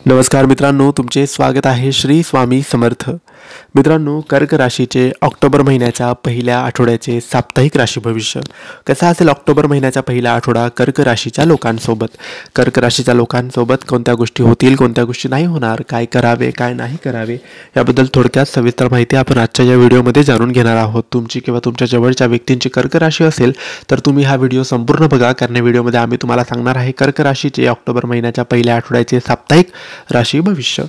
नमस्कार मित्रांनो, तुमचे स्वागत आहे श्री स्वामी समर्थ. मित्रांनो, कर्क राशीचे ऑक्टोबर महिन्याच्या पहिल्या आठवड्याचे साप्ताहिक राशी भविष्य कसा असेल? ऑक्टोबर महिन्याचा पहिला आठवडा कर्क राशीच्या लोकांसोबत कोणत्या गोष्टी होतील, कोणत्या गोष्टी नाही होणार, काय करावे काय नाही करावे याबद्दल थोडक्यात सविस्तर माहिती आपण आजच्या या व्हिडिओमध्ये जाणून घेणार आहोत. तुमची किंवा तुमच्या जवळच्या व्यक्तींची कर्क राशी असेल तर तुम्ही हा व्हिडिओ संपूर्ण बघा, कारण या व्हिडिओमध्ये आम्ही तुम्हाला सांगणार आहे कर्क राशीचे ऑक्टोबर महिन्याच्या पहिल्या आठवड्याचे साप्ताहिक राशी भविष्य.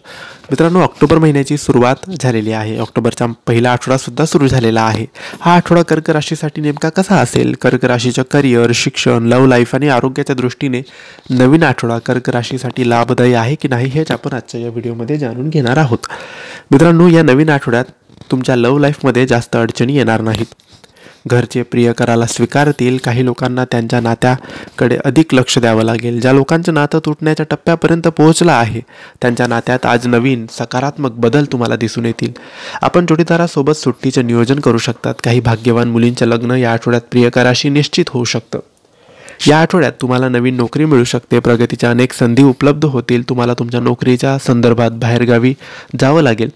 मित्रांनो, ऑक्टोबर महिन्याची सुरुवात झालेली आहे. ऑक्टोबरचा पहिला आठवडा सुद्धा सुरू झालेला आहे. हा आठवडा कर्क राशीसाठी नेमका कसा असेल? कर्क राशीच्या करिअर, शिक्षण, लव्ह लाईफ आणि आरोग्याच्या दृष्टीने नवीन आठवडा कर्क राशीसाठी लाभदायी आहे की नाही हेच आपण आजच्या या व्हिडिओमध्ये जाणून घेणार आहोत. मित्रांनो, या नवीन आठवड्यात तुमच्या लव्ह लाईफमध्ये जास्त अडचणी येणार नाहीत. घरचे प्रियकराला स्वीकारतील. काही लोकांना त्यांच्या नात्याकडे अधिक लक्ष द्यावं लागेल. ज्या लोकांचं नातं तुटण्याच्या टप्प्यापर्यंत पोहोचलं आहे त्यांच्या नात्यात आज नवीन सकारात्मक बदल तुम्हाला दिसून येतील. आपण जोडीदारासोबत सुट्टीचं नियोजन करू शकतात. काही भाग्यवान मुलींचं लग्न या आठवड्यात प्रियकराशी निश्चित होऊ शकतं. या आठवड्यात तुम्हाला नवीन नोकरी मिळू शकते. प्रगतीच्या अनेक संधी उपलब्ध होतील. तुम्हाला तुमच्या नोकरीच्या संदर्भात बाहेरगावी जावं लागेल.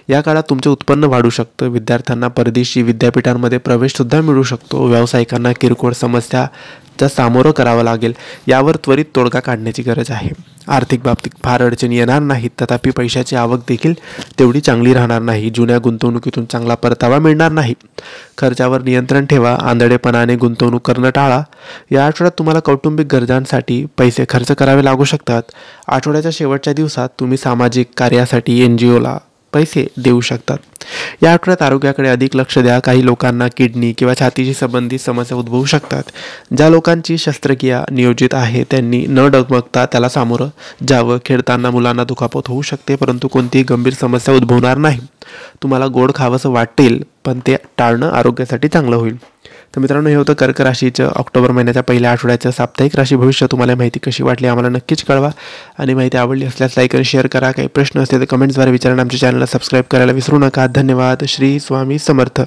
या काळात तुमचे उत्पन्न वाढू शकतं. विद्यार्थ्यांना परदेशी विद्यापीठांमध्ये प्रवेशसुद्धा मिळू शकतो. व्यावसायिकांना किरकोळ समस्याचा सामोरं करावं लागेल. यावर त्वरित तोडगा काढण्याची गरज आहे. आर्थिक बाबतीत फार अडचणी येणार नाहीत, तथापि पैशाची आवक देखील तेवढी चांगली राहणार नाही. जुन्या गुंतवणुकीतून चांगला परतावा मिळणार नाही. खर्चावर नियंत्रण ठेवा. आंधळेपणाने गुंतवणूक करणं टाळा. या आठवड्यात तुम्हाला कौटुंबिक गरजांसाठी पैसे खर्च करावे लागू शकतात. आठवड्याच्या शेवटच्या दिवसात तुम्ही सामाजिक कार्यासाठी NGOला पैसे देऊ शकतात. या आठवड्यात आरोग्याकडे अधिक लक्ष द्या. काही लोकांना किडनी किंवा छातीशी संबंधित समस्या उद्भवू शकतात. ज्या लोकांची शस्त्रक्रिया नियोजित आहे त्यांनी न डगमगता त्याला सामोरं जावं. खेळताना मुलांना दुखापत होऊ शकते, परंतु कोणतीही गंभीर समस्या उद्भवणार नाही. तुम्हाला गोड खावंसं वाटेल, पण ते टाळणं आरोग्यासाठी चांगलं होईल. तर मित्रांनो, हे होतं कर्क राशीचं ऑक्टोबर महिन्याच्या पहिल्या आठवड्याचं साप्ताहिक राशी भविष्य. तुम्हाला माहिती कशी वाटली आम्हाला नक्कीच कळवा, आणि माहिती आवडली असल्यास लाईक आणि शेअर करा. काही प्रश्न असतील तर कमेंट्सद्वारे विचारा. आमच्या चॅनलला सबस्क्राईब करायला विसरू नका. धन्यवाद. श्री स्वामी समर्थ.